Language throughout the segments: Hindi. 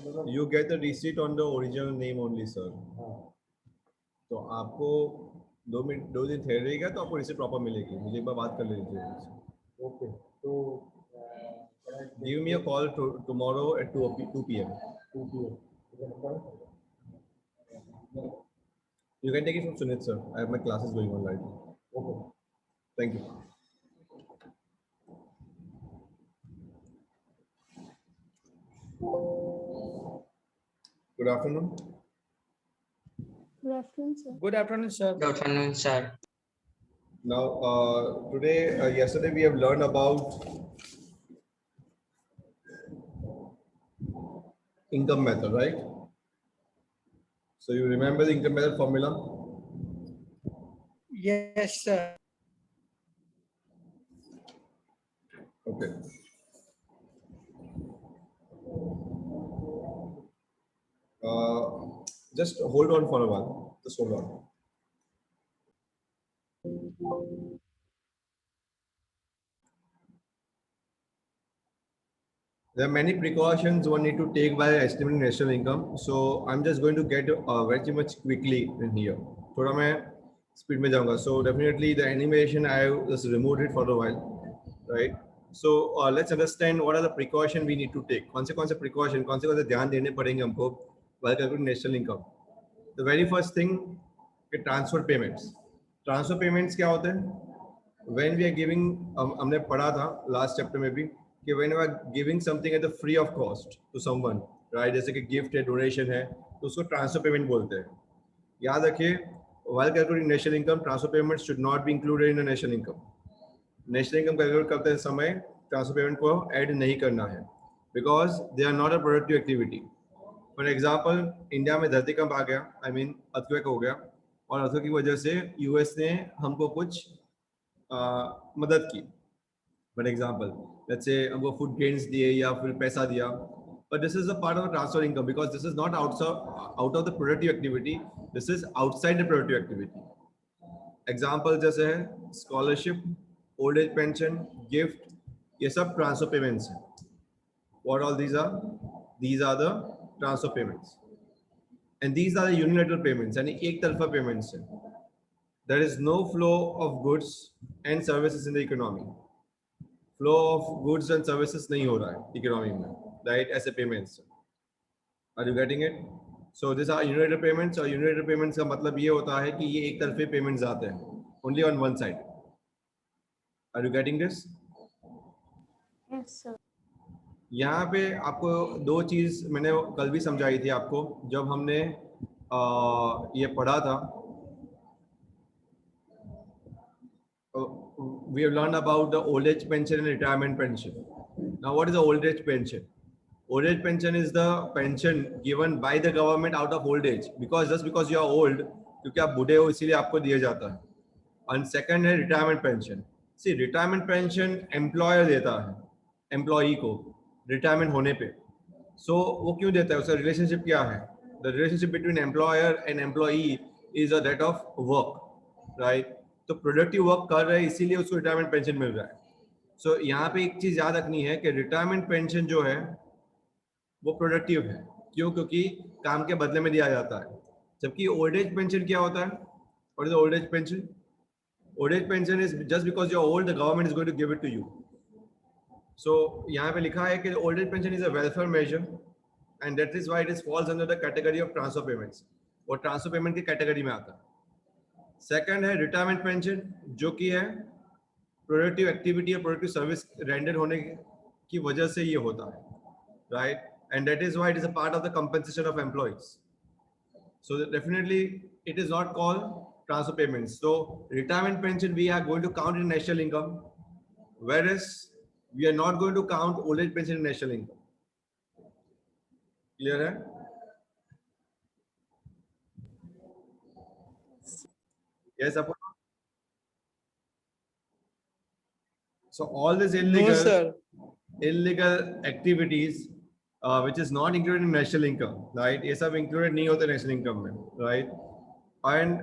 You get the receipt on the original name only, sir. तो आपको 2 दिन ठहरेगा तो आपको रिसीट प्रॉपर मिलेगी. मुझे एक बार बात कर लीजिए. Okay. So Give me a call tomorrow at 2 p.m. 2 p.m. Is that fine? You can take it from Sunit, sir. I have my classes going on right now. Okay. Thank you. Good afternoon. Good afternoon, sir. Good afternoon, sir. Good afternoon, sir. Now, yesterday we have learned about income method, right? So you remember the income method formula? Yes, sir. Okay. Just hold on for a while. Just hold on. There are many precautions one need to take while estimating national income. So I'm just going to get very much quickly in here. थोड़ा मैं speed में जाऊँगा. So definitely the animation I just removed it for a while, right? So let's understand what are the precaution we need to take. कौन से precaution, कौन से ध्यान देने पड़ेंगे हमको while calculating national income. The very first thing कि transfer payments. Transfer payments क्या होते हैं? When we are giving, हमने पढ़ा था last chapter में भी कि when we are giving something at the free of cost to someone, right? जैसे कि gift है, donation है, तो उसको transfer payment बोलते हैं. याद रखिए, while calculating national income, transfer payments should not be included in the national income. National income calculate करते समय transfer payment को add नहीं करना है, because they are not a productive activity. For example, India में धरतीकंप आ गया, I mean earthquake हो गया, और earthquake की वजह से US ने हमको कुछ मदद की. For example, let's say हमको food grains दिए या फिर पैसा दिया, but this is a part of the transfer income because this is not out of the productive activity. This is outside the productive activity. Example जैसे है scholarship, old age pension, gift, ये सब transfer payments हैं. What all these are? These are the transfer payments, and these are the unilateral payments. यानी एक तरफा payments हैं. There is no flow of goods and services in the economy. Flow of goods and services नहीं हो रहा है economy में, right? ऐसे payments. Are you getting it? So these are unilateral payments. और unilateral payments का मतलब ये होता है कि ये एक तरफे payments आते हैं, only on one side. Are you getting this? Yes, sir. यहाँ पे आपको दो चीज मैंने कल भी समझाई थी आपको जब हमने ये पढ़ा था. We have learned about the old age pension and retirement pension. Now, what is the old age pension? Old age pension is the pension given by the government out of old age, because just because you are old, क्योंकि आप बूढ़े हो इसीलिए आपको दिया जाता है. And second है retirement pension. See, retirement pension employer देता है employee को retirement होने पे. So वो क्यों देता है? उसका relationship क्या है? The relationship between employer and employee is a that of work, right? तो प्रोडक्टिव वर्क कर रहे हैं इसीलिए उसको रिटायरमेंट पेंशन मिल रहा है. सो यहाँ पे एक चीज याद रखनी है कि रिटायरमेंट पेंशन जो है वो प्रोडक्टिव है. क्यों? क्योंकि काम के बदले में दिया जाता है. जबकि ओल्ड एज पेंशन क्या होता है? What is old age pension? Old age pension is just because you are old the government is going to give it to you. So यहाँ पे लिखा है कि old age pension is a welfare measure and that is why it is falls under the category of transfer payments. और ट्रांसफर पेमेंट की कैटेगरी में आता है. सेकंड है रिटायरमेंट पेंशन, जो कि है प्रोडक्टिव एक्टिविटी और प्रोडक्टिव सर्विस रेंडर होने की वजह से ये होता है, right? And that is why it is a part of the compensation of employees. So definitely it is not called transfer payments. So retirement pension we are going to count in national income, whereas we are not going to count old age pension in national income. Clear है? Yes, Apu? So all these illegal activities which is not included in national income, right? ये सब included नहीं होते national income में, right? And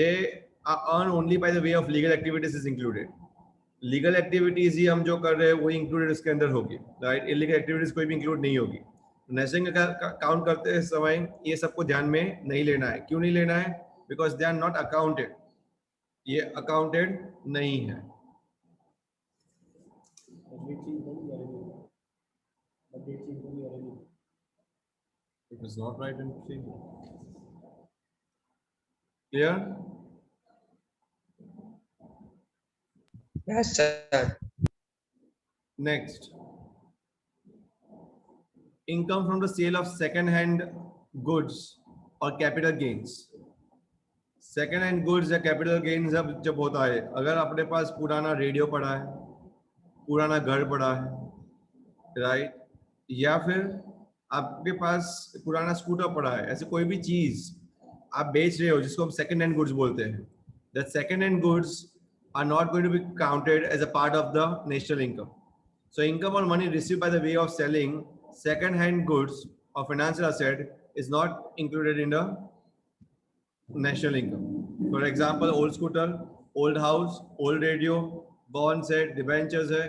they are earned only by the way of legal activities is included. Legal activities ही हम जो कर रहे हैं वो included उसके अंदर होगी, right? Illegal activities कोई भी include नहीं होगी. नेशनल काउंट करते समय ये सबको ध्यान में नहीं लेना है. क्यों नहीं लेना है? Because they are not accounted. ये अकाउंटेड नहीं है. It is not right in procedure. Clear? Yes, sir. Next, income from the sale of second-hand goods or capital gains. Second hand goods या कैपिटल गेन्स जब होता है, अगर अपने पास पुराना रेडियो पड़ा है, पुराना घर पड़ा है, राइट, या फिर आपके पास पुराना स्कूटर पड़ा है, ऐसे कोई भी चीज आप बेच रहे हो जिसको हम सेकेंड हैंड गुड्स बोलते हैं, that second hand goods are not going to be counted as a part of the national income. So income or money received by the way of selling second-hand goods or financial asset is not included in the national income. For example, old scooter, old house, old radio, bonds है, debentures है,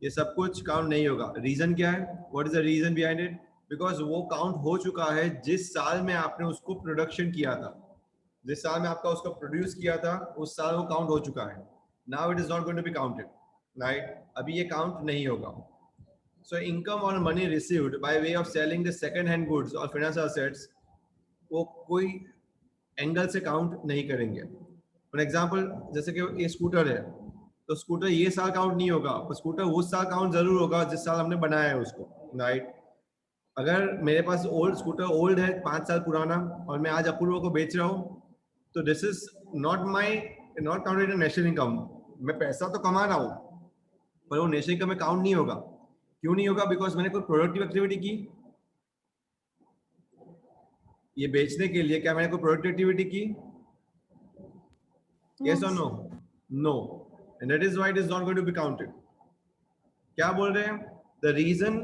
ये सब कुछ काउंट नहीं होगा. रीजन क्या है? What is the reason behind it? Because वो काउंट हो चुका है जिस साल में आपने उसको प्रोडक्शन किया था, जिस साल में आपका उसको प्रोड्यूस किया था, उस साल वो काउंट हो चुका है. Now it is not going to be counted, right? अभी ये काउंट नहीं होगा. So income or money received by way of selling the second-hand goods or financial assets, वो कोई एंगल से काउंट नहीं करेंगे. फॉर एग्जाम्पल, जैसे कि ये स्कूटर है, तो स्कूटर ये साल काउंट नहीं होगा, पर स्कूटर उस साल काउंट जरूर होगा जिस साल हमने बनाया है उसको, राइट. अगर मेरे पास ओल्ड स्कूटर ओल्ड है 5 साल पुराना और मैं आज अपूर्व को बेच रहा हूँ, तो this is not counted in national income. मैं पैसा तो कमा रहा हूँ पर वो नेशनल इनकम में काउंट नहीं होगा. क्यों नहीं होगा? बिकॉज मैंने कोई प्रोडक्टिव एक्टिविटी की. ये बेचने के लिए क्या मैंने कोई प्रोडक्टिव एक्टिविटी की? Yes or no? No. And that is why it is not going to be counted. क्या बोल रहे हैं? The reason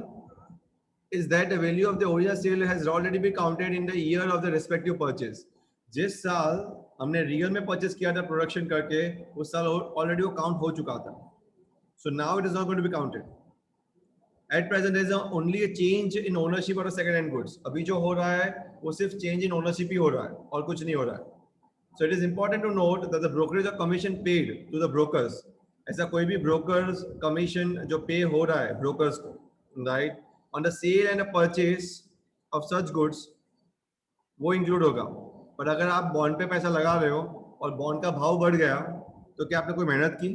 is that the value of the original sale has already been counted in the year of the respective purchase. जिस साल हमने रियल में परचेस किया था प्रोडक्शन करके, उस साल ऑलरेडी वो काउंट हो चुका था. So now it is not going to be counted. At present there is only a change in ownership of second hand goods. अभी जो हो रहा है वो सिर्फ चेंज इन ओनरशिप ही हो रहा है और कुछ नहीं हो रहा है. So it is important to note that the brokerage or commission paid to the brokers, ऐसा कोई भी brokers commission जो पे हो रहा है brokers को, right, on the sale and the purchase of such goods, वो इंक्लूड होगा. पर अगर आप बॉन्ड पे पैसा लगा रहे हो और बॉन्ड का भाव बढ़ गया, तो क्या आपने कोई मेहनत की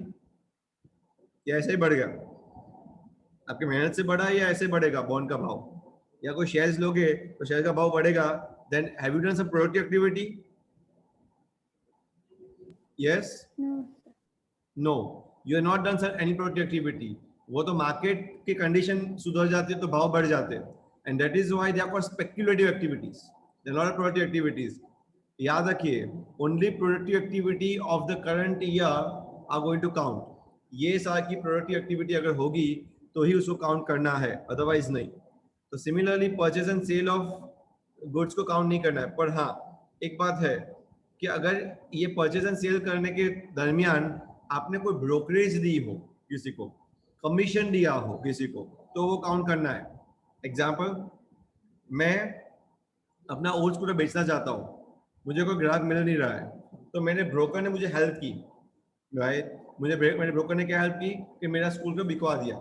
या ऐसे ही बढ़ गया? आपकी मेहनत से बढ़ा या ऐसे बढ़ेगा बॉन्ड का भाव? या कोई शेयर्स लोगे तो शेयर का भाव बढ़ेगा. Then have you done some productive activity? Yes? No. You have not done any productive activity. वो तो मार्केट की कंडीशन सुधर जाती है तो भाव बढ़ जाते हैं. And that is why they are called speculative activities. They are not productive activities. याद रखिए, only productive activity of the current year are going to count. ये साल की productive activity अगर होगी तो ही उसको काउंट करना है, otherwise नहीं. तो similarly purchase and sale of goods को काउंट नहीं करना है. पर हाँ, एक बात है कि अगर ये परचेज एंड सेल करने के दरमियान आपने कोई ब्रोकरेज दी हो, किसी को कमीशन दिया हो किसी को, तो वो काउंट करना है. एग्जांपल, मैं अपना ओल्ड स्कूटर बेचना चाहता हूँ, मुझे कोई ग्राहक मिल नहीं रहा है, तो मैंने ब्रोकर ने मुझे हेल्प की, राइट. मेरे ब्रोकर ने क्या हेल्प की कि मेरा स्कूल को बिकवा दिया.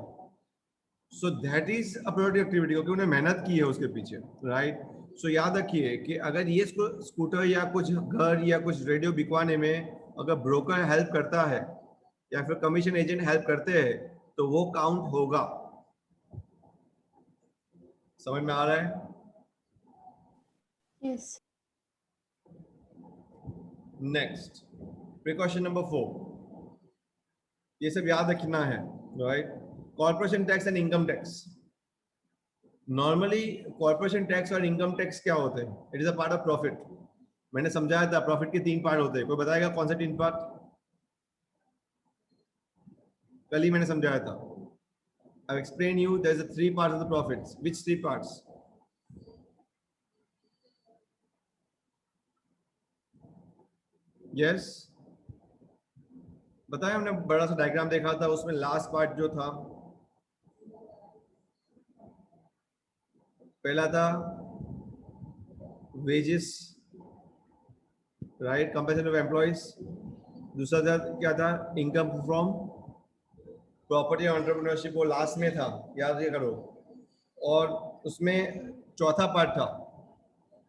So that is a productive activity, क्योंकि उन्होंने मेहनत की है उसके पीछे, राइट. सो याद रखिए कि अगर ये स्कूटर या कुछ घर या कुछ रेडियो बिकवाने में अगर ब्रोकर हेल्प करता है या फिर कमीशन एजेंट हेल्प करते हैं तो वो काउंट होगा. समझ में आ रहा है? Yes. Next, precaution number 4. ये सब याद रखना है, right. Corporation tax and income tax. Normally corporation tax और इनकम टैक्स क्या होते हैं? It is a part of profit. मैंने समझाया था प्रॉफिट के 3 पार्ट होते हैं. कोई बताएगा कौन से 3 पार्ट? कल ही मैंने समझाया था. I explain you there is 3 parts of the profits. Which 3 parts? Yes, बताया हमने. बड़ा सा डायग्राम देखा था, उसमें लास्ट पार्ट जो था, पहला था wages, right, compensation of employees. दूसरा था क्या था, इनकम फ्रॉम प्रॉपर्टी एंटरप्रेन्योरशिप, वो लास्ट में था, याद ये करो। और उसमें चौथा पार्ट था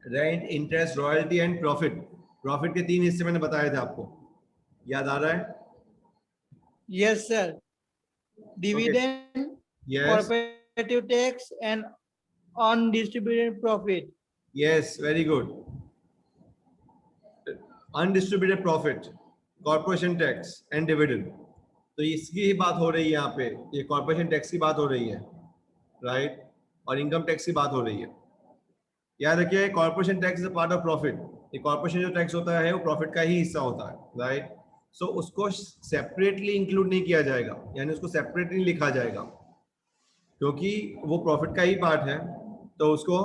rent, interest, royalty and profit. Profit के 3 हिस्से मैंने बताए थे आपको, याद आ रहा है? Yes, sir. Dividend, yes corporative tax, and undistributed profit. Yes, very good. Undistributed profit, corporation tax and dividend, तो इसकी ही बात हो रही है यहाँ पे। ये कॉर्पोरेशन टैक्स की बात हो रही है, राइट, और इनकम टैक्स की बात हो रही है। याद रखिए, corporation tax is a part of profit. ये कॉर्पोरेशन जो टैक्स होता है वो प्रॉफिट का ही हिस्सा होता है, राइट। सो उसको सेपरेटली इंक्लूड नहीं किया जाएगा, यानी उसको सेपरेटली लिखा जाएगा, क्योंकि वो प्रॉफिट का ही पार्ट है, तो उसको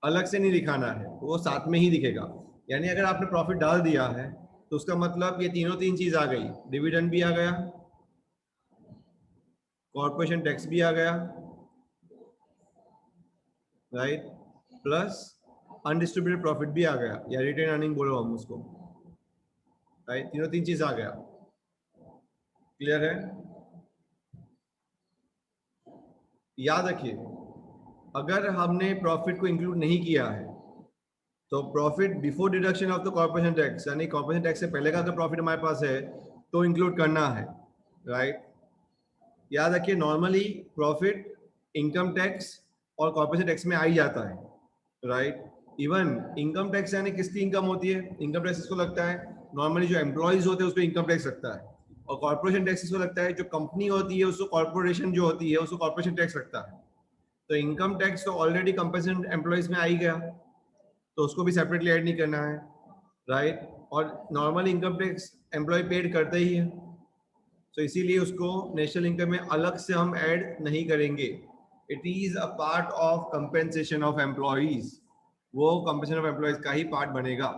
अलग से नहीं दिखाना है, वो साथ में ही दिखेगा। यानी अगर आपने प्रॉफिट डाल दिया है तो उसका मतलब ये तीन चीज आ गई, डिविडेंड भी आ गया, कॉर्पोरेशन टैक्स भी आ गया, राइट, प्लस अनडिस्ट्रीब्यूटेड प्रॉफिट भी आ गया, या रिटेन अर्निंग बोलो हम उसको, राइट। तीन चीज आ गया। क्लियर है? याद रखिए, अगर हमने प्रॉफिट को इंक्लूड नहीं किया है तो profit before deduction of the corporation tax, यानी कॉर्पोरेशन टैक्स से पहले का अगर प्रॉफिट हमारे पास है तो इंक्लूड करना है, राइट। याद रखिए, नॉर्मली प्रॉफिट इनकम टैक्स और कॉर्पोरेशन टैक्स में आ ही जाता है, राइट। इवन इनकम टैक्स यानी किसकी इनकम होती है, इनकम टैक्स इसको लगता है नॉर्मली जो एम्प्लॉइज होते हैं उसको इनकम टैक्स लगता है, और कॉर्पोरेशन टैक्स इसको लगता है जो कंपनी होती है उसको, कॉर्पोरेशन जो होती है उसको कॉर्पोरेशन टैक्स लगता है। तो इनकम टैक्स तो ऑलरेडी कंपेंसेशन एम्प्लॉइज में आ ही गया, तो उसको भी सेपरेटली ऐड नहीं करना है, राइट। और normal income tax employ paid करते ही है, तो इसीलिए उसको नेशनल इनकम में अलग से हम ऐड नहीं करेंगे। It is a part of compensation of employees, वो कंपेंसेशन ऑफ एम्प्लॉइज का ही पार्ट बनेगा।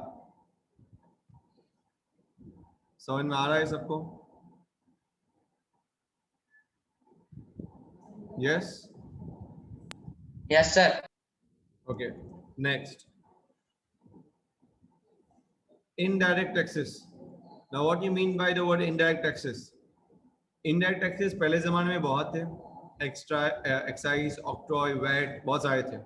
समझ में आ रहा है सबको? Yes? Yes, sir. Okay, next, indirect taxes. Now what you mean by the word indirect taxes? Indirect taxes पहले जमाने में बहुत थे, एक्स्ट्रा एक्साइज, ऑक्ट्रॉय, वैट, बहुत सारे थे।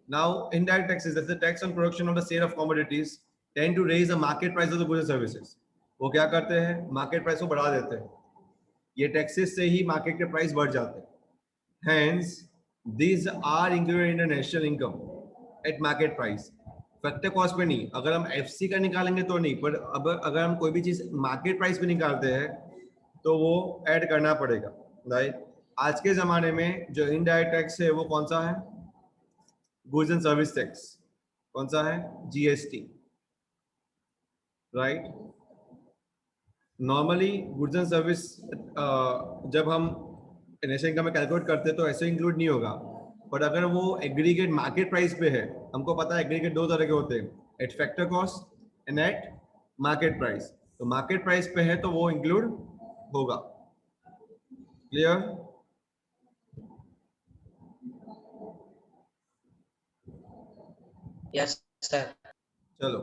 Now indirect taxes, that's the tax on production of the sale of commodities, tend to raise the market price of the goods and services. वो क्या करते हैं, मार्केट प्राइस को बढ़ा देते हैं, ये टैक्सेस से ही मार्केट के प्राइस बढ़ जाते हैं। Hence these are included in the national income at market price, factor cost पे नहीं। अगर हम एफसी का निकालेंगे तो नहीं, पर अब अगर हम कोई भी चीज मार्केट प्राइस पे निकालते हैं तो वो ऐड करना पड़ेगा, राइट। आज के जमाने में जो इनडायरेक्ट टैक्स है वो कौन सा है, गुड्स एंड सर्विस टैक्स। कौन सा है, GST, right. Normally goods and service जब हम नेशनल इनकम में कैलकुलेट करते हैं तो ऐसे इंक्लूड नहीं होगा, बट अगर वो एग्रीगेट मार्केट प्राइस पे है, हमको पता है एग्रीगेट 2 तरह के होते हैं, eight factor cost and eight market price. तो मार्केट प्राइस पे है तो वो इंक्लूड होगा। क्लियर? Yes, sir. चलो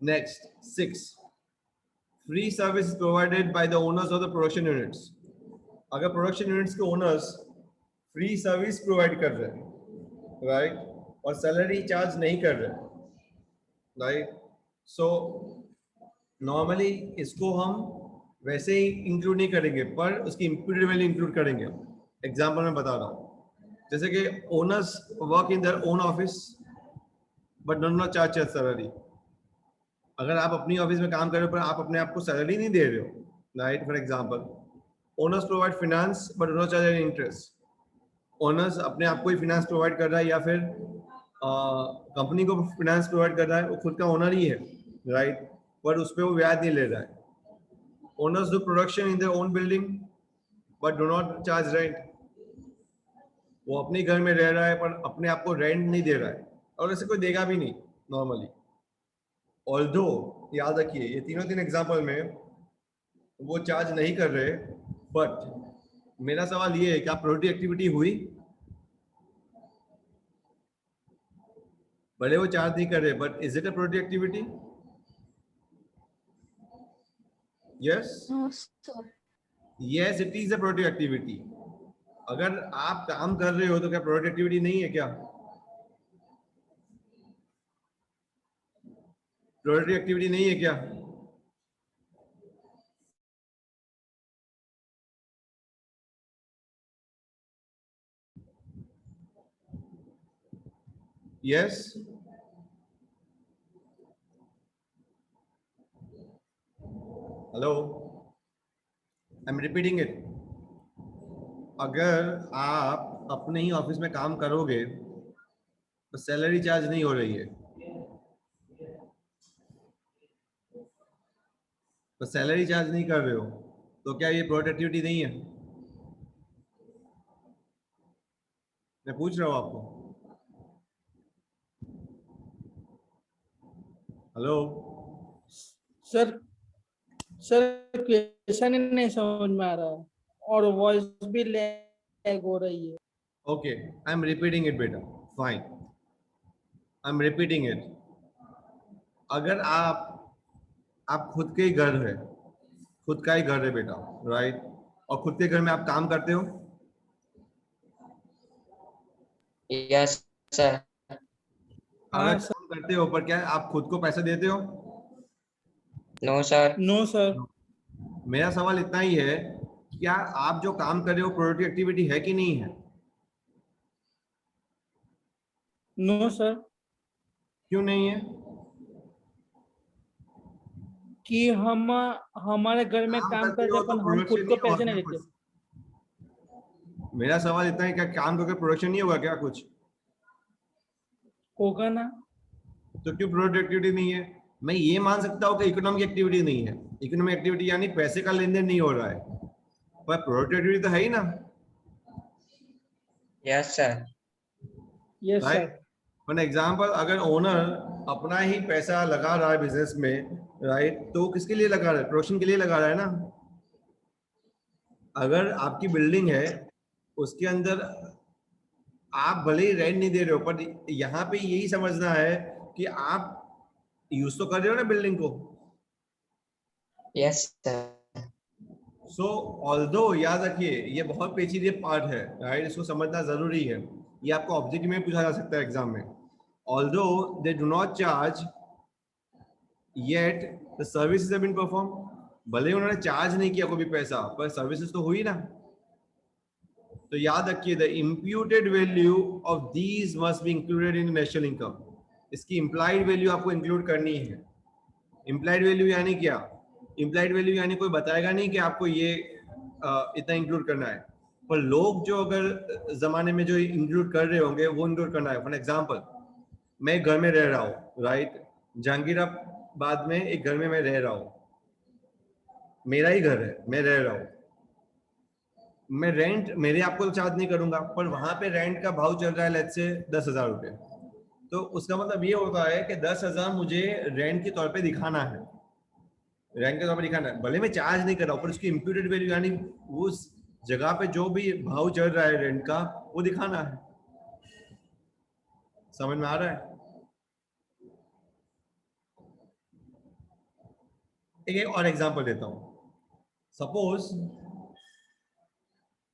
next 6, free service provided by the owners of the production units. अगर प्रोडक्शन यूनिट्स के ओनर्स फ्री सर्विस प्रोवाइड कर रहे हैं, राइट, और सैलरी चार्ज नहीं कर रहे, राइट, सो नॉर्मली इसको हम वैसे ही इंक्लूड नहीं करेंगे, पर उसकी इम्प्यूटेड वैल्यू इंक्लूड करेंगे। एग्जांपल मैं बता रहा हूँ, जैसे कि owners work in their own office but do not charge salary. अगर आप अपनी ऑफिस में काम कर रहे हो पर आप अपने आप को सैलरी नहीं दे रहे हो, right, for example owners provide finance but do not charge any interest. Owners अपने आप को ही फाइनेंस प्रोवाइड कर रहा है या फिर कंपनी को फाइनेंस प्रोवाइड कर रहा है, वो खुद का ओनर ही है, राइट, पर उस पर वो ब्याज नहीं ले रहा है। Owners do production in their own building but do not charge rent. वो अपने घर में रह रहा है पर अपने आप को रेंट नहीं दे रहा है, और ऐसे कोई देगा भी नहीं नॉर्मली। ऑल्दो याद रखिए ये तीन एग्जाम्पल में वो चार्ज नहीं कर रहे, बट मेरा सवाल ये है कि आप प्रोडक्टिव एक्टिविटी हुई, भले वो चार्ज नहीं कर रहे, but is it a productive activity? Yes, No, sir. Yes it is a productive activity. अगर आप काम कर रहे हो तो क्या प्रोडक्टिव एक्टिविटी नहीं है क्या? प्रोडक्टिव एक्टिविटी नहीं है क्या? Yes. Hello, I am repeating it. अगर आप अपने ही ऑफिस में काम करोगे तो सैलरी चार्ज नहीं हो रही है, तो सैलरी चार्ज नहीं कर रहे हो, तो क्या ये प्रोडक्टिविटी नहीं है? मैं पूछ रहा हूँ आपको. हेलो. सर सर क्वेश्चन ही नहीं समझ में आ रहा है और वॉइस भी लैग हो रही है. Okay, I am repeating it बेटा. Fine, I am repeating it. अगर आप खुद के ही घर है, खुद का ही घर है बेटा, राइट, और खुद के घर में आप काम करते हो, Yes, sir. अगर हाँ काम करते हो, पर क्या आप खुद को पैसा देते हो? No, sir. No sir. मेरा सवाल इतना ही है, क्या आप जो काम कर रहे हो प्रोडक्टिव एक्टिविटी है कि नहीं है? No sir. क्यों नहीं है? कि हम हमारे घर में काम करते हो करते तो पर हम प्रोडक्शन खुद को नहीं होगा पैसे नहीं क्या देते. कुछ? मेरा सवाल इतना है, क्या काम करके प्रोडक्शन नहीं होगा क्या कुछ? होगा ना. तो क्यों प्रोडक्टिव एक्टिविटी नहीं है? मैं ये मान सकता हूँ कि इकोनॉमिक एक्टिविटी नहीं है. इकोनॉमिक एक्टिविटी यानी पैसे का लेन देन नहीं हो रहा है, पर प्रोडक्टिव एक्टिविटी तो है ही ना, Yes, sir. Yes right? Sir. For example, अगर ओनर अपना ही पैसा लगा रहा है बिजनेस में, राइट, तो वो किसके लिए लगा रहा है? प्रोडक्शन के लिए लगा रहा है ना. अगर आपकी बिल्डिंग है, उसके अंदर आप भले ही रेंट नहीं दे रहे हो, पर यहाँ पे यही समझना है कि आप यूज तो कर रहे हो ना बिल्डिंग को. Yes, sir. सो ऑल्दो, याद रखिए, ये बहुत पेचीदे पार्ट है, राइट, इसको समझना जरूरी है. ये आपको ऑब्जेक्टिव में पूछा जा सकता है एग्जाम में. Although they do not charge yet the services have been perform. भले ही उन्होंने चार्ज नहीं किया कोई भी पैसा, पर सर्विसेज तो हुई ना. तो याद रखिए, the imputed value of these must be included in national income. इसकी इम्प्लाइड वैल्यू आपको इंक्लूड करनी है. इम्प्लाइड वैल्यू यानी क्या? इम्प्लाइड वैल्यू यानी कोई बताएगा नहीं कि आपको ये इतना इंक्लूड करना है, पर लोग जो अगर जमाने में जो इंक्लूड कर रहे होंगे वो इंक्लूड करना है. फॉर एग्जांपल, मैं घर में रह रहा हूँ, राइट, जहांगीराबाद में एक घर में मैं रह रहा हूँ, मेरा ही घर है, मैं रह रहा हूँ. मैं रेंट मेरे आपको तो चार्ज नहीं करूंगा, पर वहां पे रेंट का भाव चल रहा है लेट्स से 10,000 रुपये. तो उसका मतलब ये होता है कि 10,000 मुझे रेंट के तौर पे दिखाना है, रेंट के तौर पे दिखाना है. भले मैं चार्ज नहीं कर रहा हूँ, पर उसकी इम्प्यूटेड वैल्यू यानी उस जगह पे जो भी भाव चल रहा है रेंट का, वो दिखाना है. समझ में आ रहा है? एक और एग्जांपल देता हूँ. सपोज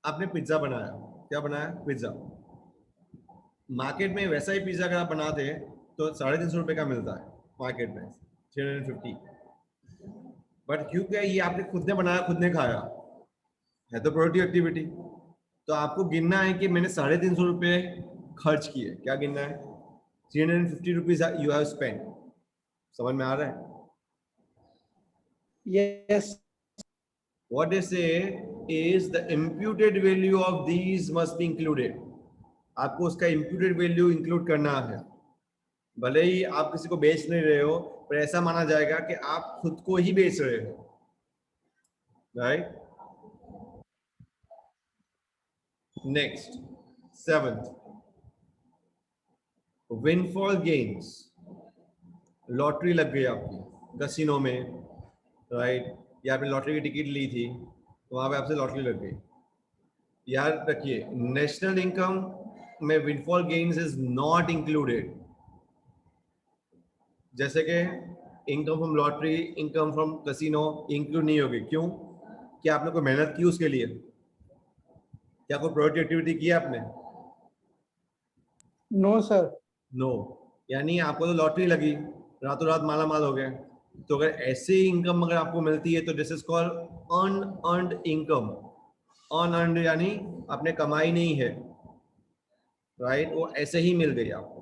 आपने पिज्जा बनाया. क्या बनाया? पिज्जा. मार्केट में वैसा ही पिज्जा अगर आप बनाते हैं तो 350 रुपये का मिलता है मार्केट में, 350. बट क्योंकि ये आपने खुद ने बनाया, खुद ने खाया है, तो प्रोडक्टिव एक्टिविटी. तो आपको गिनना है कि मैंने 350 रुपये खर्च किए. क्या गिनना है? 350 रुपीज यू हैव स्पेंड. समझ में आ रहा है? Yes. What they say is the imputed value of these must be included. आपको उसका imputed value include करना है. भले ही आप किसी को बेच नहीं रहे हो, पर ऐसा माना जाएगा कि आप खुद को ही बेच रहे हो, right? Next, 7th, windfall gains. Lottery लग गई आपकी कैसीनो में, राइट, या आपने लॉटरी की टिकट ली थी, तो वहां पे आपसे लॉटरी लग गई. याद रखिए, नेशनल इनकम में windfall gains is not included. जैसे कि income from lottery, income from casino include नहीं होगी। क्यों? क्या आपने कोई मेहनत की उसके लिए? क्या कोई प्रोडक्टिव एक्टिविटी की आपने? No sir. नो। यानी आपको तो लॉटरी लगी, रातों रात माला माल हो गए। तो अगर ऐसे इनकम अगर आपको मिलती है तो this is called unearned income. Unearned यानी आपने कमाई नहीं है, राइट? वो ऐसे ही मिल गई आपको।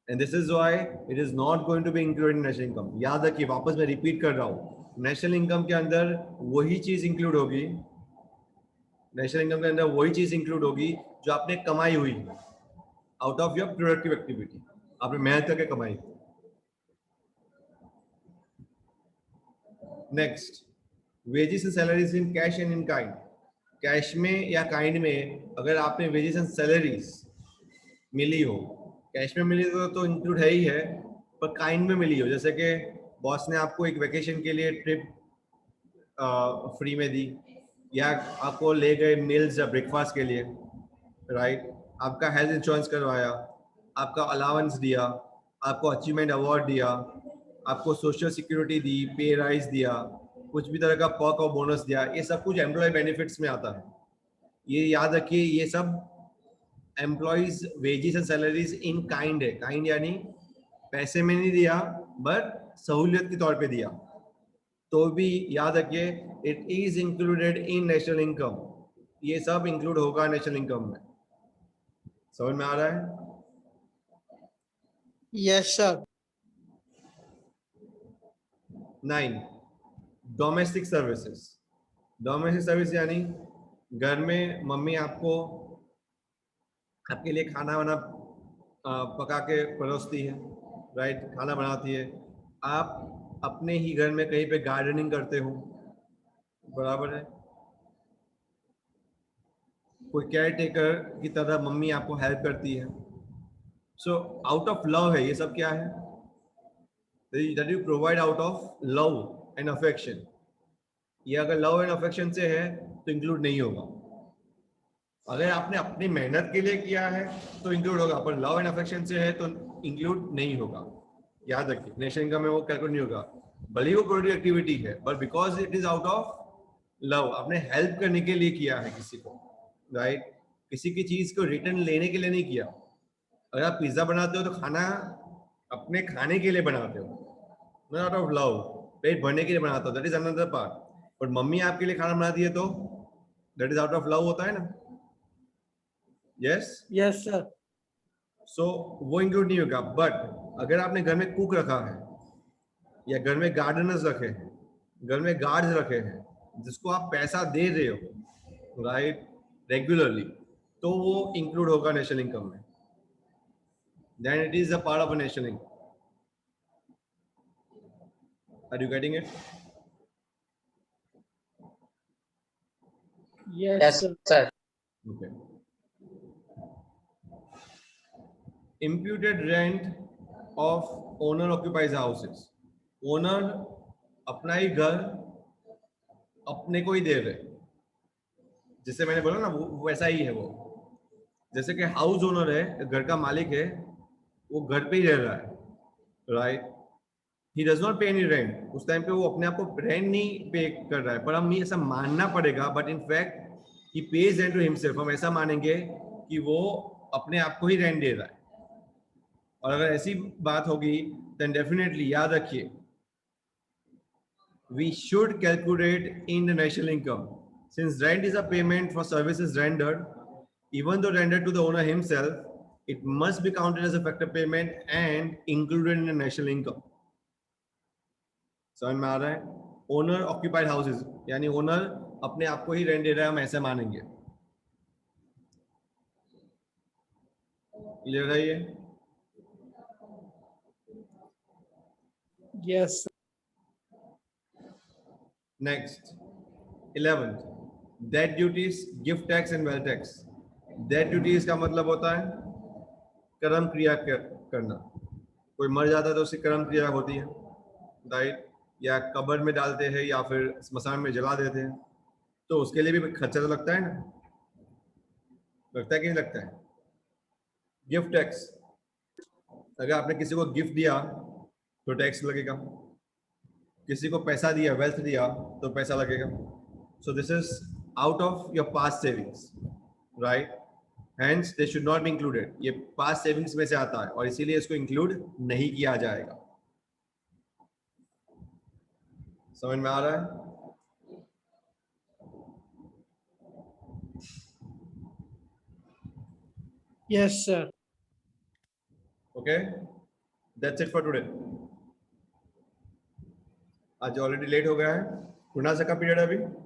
And this is why it is not going to be included in national income. याद रखिए, वापस मैं रिपीट कर रहा हूँ, नेशनल इनकम के अंदर वही चीज इंक्लूड होगी, नेशनल इनकम के अंदर वही चीज इंक्लूड होगी जो आपने कमाई हुई out of your productive activity, आपने मेहनत करके कमाई। Next, wages and salaries in cash and in kind. Cash में या काइंड में अगर आपने वेजेस एंड सैलरीज मिली हो, कैश में मिली तो इंक्लूड है ही है, पर काइंड में मिली हो, जैसे कि बॉस ने आपको एक वेकेशन के लिए ट्रिप फ्री में दी, या आपको ले गए मील्स या ब्रेकफास्ट के लिए, राइट? आपका हेल्थ इंश्योरेंस करवाया, आपका अलाउंस दिया, आपको अचीवमेंट अवार्ड दिया, आपको सोशल सिक्योरिटी दी, पे राइज दिया, कुछ भी तरह का पर्क और बोनस दिया, ये सब कुछ एम्प्लॉय बेनिफिट्स में आता है। ये याद रखिए, ये सब employees wages and salaries in kind है। काइंड यानी पैसे में नहीं दिया, बट सहूलियत के तौर पे दिया। तो भी याद रखिए, it is included in national income. ये सब इंक्लूड होगा नेशनल इनकम में। समझ में आ रहा है? Yes sir. 9, domestic services. Domestic service यानी घर में मम्मी आपको आपके लिए खाना वाना पका के परोसती है, राइट? खाना बनाती है। आप अपने ही घर में कहीं पे गार्डनिंग करते हो, बराबर है? कोई केयर टेकर की तरह मम्मी आपको हेल्प करती है। सो आउट ऑफ लव है ये सब। क्या है? That you provide out of love and affection. ये अगर लव एंड अफेक्शन से है तो इंक्लूड नहीं होगा। अगर आपने अपनी मेहनत के लिए किया है तो इंक्लूड होगा, पर लव एंड अफेक्शन से है तो इंक्लूड नहीं होगा। याद रखिए, नेशनल इनकम में वो कैलकुलेट नहीं होगा, भले ही वो प्रोडक्टिव एक्टिविटी है, but because it is out of love, आपने हेल्प करने के लिए किया है किसी को, राइट? किसी की चीज को रिटर्न लेने के लिए नहीं किया। अगर आप पिज्जा बनाते हो तो खाना अपने खाने के लिए बनाते हो, नॉट आउट ऑफ लव, पेट भरने के लिए बनाते हो, that is another part. But mummy आपके लिए खाना बनाती है तो that is out of love होता है ना? यस? Yes sir. सो वो इंक्लूड नहीं होगा। बट अगर आपने घर में कुक रखा है, या घर में गार्डनर्स रखे हैं, घर में गार्ड्स रखे हैं, जिसको आप पैसा दे रहे हो, राइट, रेगुलरली, तो वो इंक्लूड होगा नेशनल इनकम में। Then it is a part of a national income. Are you getting it? Yes Yes, sir. sir. Okay. Imputed rent of owner occupies houses. Owner अपना ही घर अपने को ही दे रहे, जिससे मैंने बोला ना, वो वैसा ही है वो। जैसे कि हाउस ओनर है, घर का मालिक है, वो घर पे ही रह रहा है, राइट? ही डज नॉट पे एनी रेंट। उस टाइम पे वो अपने आप को रेंट नहीं पे कर रहा है, पर हमें ऐसा मानना पड़ेगा, बट इन फैक्ट ही पेज रेंट टू हिमसेल्फ। हम ऐसा मानेंगे कि वो अपने आप को ही रेंट दे रहा है। और अगर ऐसी बात होगी देन डेफिनेटली याद रखिए, we should calculate in the national income, since rent is a payment for services rendered, even though rendered to the owner himself, it must be counted as a factor payment and included in the national income. समझ में आ रहा है? ओनर ऑक्यूपाइड हाउसेज यानी ओनर अपने आप को ही रेंट दे रहा है, हम ऐसे मानेंगे। क्लियर है ये? Yes. Next 11th, death duties, gift tax and wealth tax. Death duties का मतलब होता है कर्म क्रिया करना। कोई मर जाता है तो उसकी कर्म क्रिया होती है, राइट? या कब्र में डालते हैं या फिर स्मशान में जला देते हैं, तो उसके लिए भी खर्चा तो लगता है ना, लगता है कि नहीं लगता है? गिफ्ट टैक्स, अगर आपने किसी को गिफ्ट दिया तो टैक्स लगेगा। किसी को पैसा दिया, वेल्थ दिया, तो पैसा लगेगा। So this is out of your past savings, right? Hence they should not be included. ये पास्ट सेविंग्स में से आता है और इसीलिए इसको इंक्लूड नहीं किया जाएगा। समझ में आ रहा है? Yes, sir. Okay, that's it for today. आज ऑलरेडी लेट हो गया है। कुणाल सर का पीरियड है अभी।